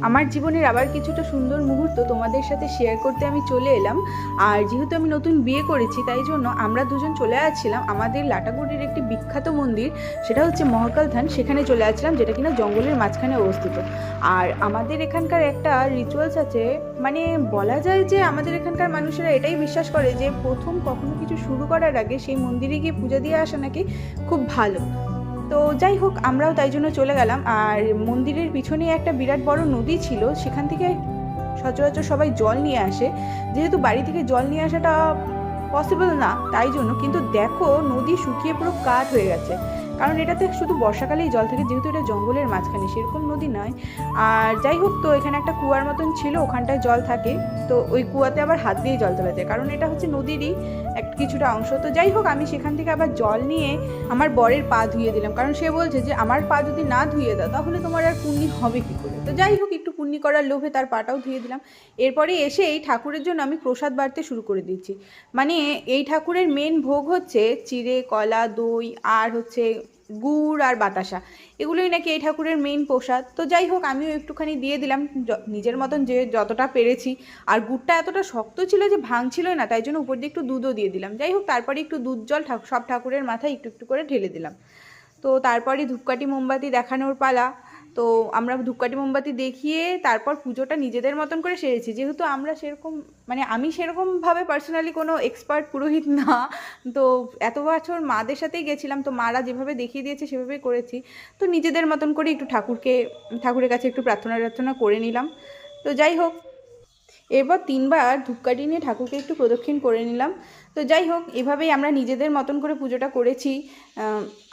আমার জীবনের আবার কিছুটা সুন্দর মুহূর্ত তোমাদের সাথে শেয়ার করতে আমি চলে এলাম। আর যেহেতু আমি নতুন বিয়ে করেছি তাই জন্য আমরা দুজন চলে আসছিলাম আমাদের লাটাগুড়ির একটি বিখ্যাত মন্দির, সেটা হচ্ছে মহাকাল ধাম। সেখানে চলে আসছিলাম, যেটা কিনা জঙ্গলের মাঝখানে অবস্থিত। আর আমাদের এখানকার একটা রিচুয়ালস আছে, মানে বলা যায় যে আমাদের এখানকার মানুষেরা এটাই বিশ্বাস করে যে প্রথম কখনো কিছু শুরু করার আগে সেই মন্দিরে গিয়ে পূজা দিয়ে আসা নাকি খুব ভালো। তো যাই হোক, আমরাও তাই জন্য চলে গেলাম। আর মন্দিরের পিছনে একটা বিরাট বড় নদী ছিল, সেখান থেকে সচরাচর সবাই জল নিয়ে আসে। যেহেতু বাড়ি থেকে জল নিয়ে আসাটা পসিবল না, তাই জন্য কিন্তু দেখো নদী শুকিয়ে পুরো কাঠ হয়ে গেছে। কারণ এটাতে শুধু বর্ষাকালেই জল থাকে, যেহেতু এটা জঙ্গলের মাঝখানে, সেরকম নদী নয়। আর যাই হোক, তো এখানে একটা কুয়ার মতন ছিল, ওখানটায় জল থাকে। তো ওই কুয়াতে আবার হাত দিয়ে জল তোলা যায়, কারণ এটা হচ্ছে নদীরই কিছুটা অংশ। তো যাই হোক, আমি সেখান থেকে আবার জল নিয়ে আমার বরের পা ধুয়ে দিলাম, কারণ সে বলছে যে আমার পা যদি না ধুয়ে দাও তাহলে তোমার আর পুণ্যি হবে কী করে। তো যাই হোক, একটু পুণ্যি করার লোভে তার পাটাও ধুয়ে দিলাম। এরপরে এসে এই ঠাকুরের জন্য আমি প্রসাদ বাড়তে শুরু করে দিচ্ছি। মানে এই ঠাকুরের মেন ভোগ হচ্ছে চিড়ে, কলা, দই আর হচ্ছে গুড় আর বাতাসা। এগুলোই নাকি এই ঠাকুরের মেইন প্রসাদ। তো যাই হোক, আমিও একটুখানি দিয়ে দিলাম নিজের মতন, যে যতটা পেরেছি। আর গুড়টা এতটা শক্ত ছিল যে ভাঙছিলই না, তাই জন্য উপর দিয়ে একটু দুধও দিয়ে দিলাম। যাই হোক, তারপরে একটু দুধ জল সব ঠাকুরের মাথায় একটু একটু করে ঢেলে দিলাম। তো তারপরে ধূপকাঠি মোমবাতি দেখানোর পালা। তো আমরা ধূপকাঠি মোমবাতি দেখিয়ে তারপর পুজোটা নিজেদের মতন করে সেরেছি। যেহেতু আমরা সেরকম, মানে আমি সেরকমভাবে পার্সোনালি কোনো এক্সপার্ট পুরোহিত না, তো এত বছর মাদের সাথেই গেছিলাম, তো মারা যেভাবে দেখিয়ে দিয়েছে সেভাবেই করেছি। তো নিজেদের মতন করে একটু ঠাকুরের কাছে একটু প্রার্থনা করে নিলাম। তো যাই হোক, এরপর 3বার ধূপকাঠি নিয়ে ঠাকুরকে একটু প্রদক্ষিণ করে নিলাম। তো যাই হোক, এভাবেই আমরা নিজেদের মতন করে পুজোটা করেছি।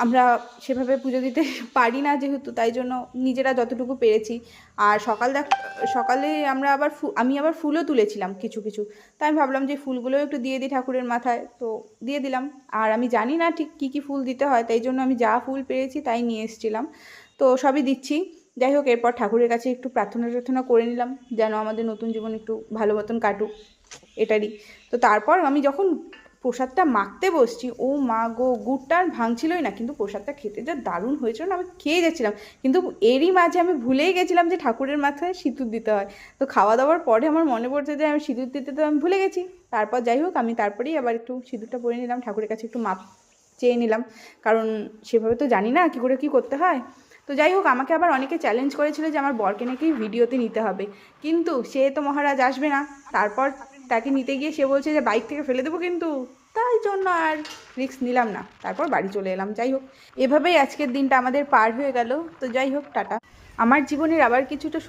আমরা সেভাবে পুজো দিতে পারি না যেহেতু, তাই জন্য নিজেরা যতটুকু পেরেছি। আর সকালে আমরা আমি আবার ফুলও তুলেছিলাম কিছু কিছু। তাই আমি ভাবলাম যে ফুলগুলোও একটু দিয়ে দিই ঠাকুরের মাথায়, তো দিয়ে দিলাম। আর আমি জানি না ঠিক কী কী ফুল দিতে হয়, তাই জন্য আমি যা ফুল পেয়েছি তাই নিয়ে এসেছিলাম। তো সবই দিচ্ছি। যাই হোক, এরপর ঠাকুরের কাছে একটু প্রার্থনা করে নিলাম যেন আমাদের নতুন জীবন একটু ভালো মতন কাটুক, এটারই। তো তারপর আমি যখন প্রসাদটা মাখতে বসছি, ও মা গো, গুড়টা আর ভাঙছিলই না, কিন্তু প্রসাদটা খেতে যা দারুণ হয়েছিল না, আমি খেয়ে যাচ্ছিলাম। কিন্তু এরই মাঝে আমি ভুলেই গেছিলাম যে ঠাকুরের মাথায় সিঁদুর দিতে হয়। তো খাওয়া দাওয়ার পরে আমার মনে পড়ছে যে আমি সিঁদুর দিতে তো আমি ভুলে গেছি। তারপর যাই হোক, আমি তারপরেই আবার একটু সিঁদুরটা পরে নিলাম, ঠাকুরের কাছে একটু মাপ চেয়ে নিলাম, কারণ সেভাবে তো জানি না কী করে কী করতে হয়। তো যাই হোক, আমাকে আবার অনেকে চ্যালেঞ্জ করেছিল যে আমার বরকে নাকি ভিডিওতে নিতে হবে, কিন্তু সে তো মহারাজ আসবে না। তারপর তাকে নিতে গিয়ে সে বলছে যে বাইক থেকে ফেলে দেবো, কিন্তু তাই জন্য আর রিস্ক নিলাম না, তারপর বাড়ি চলে এলাম। যাই হোক, এভাবেই আজকের দিনটা আমাদের পার হয়ে গেল। তো যাই হোক, টাটা। আমার জীবনের আবার কিছুটা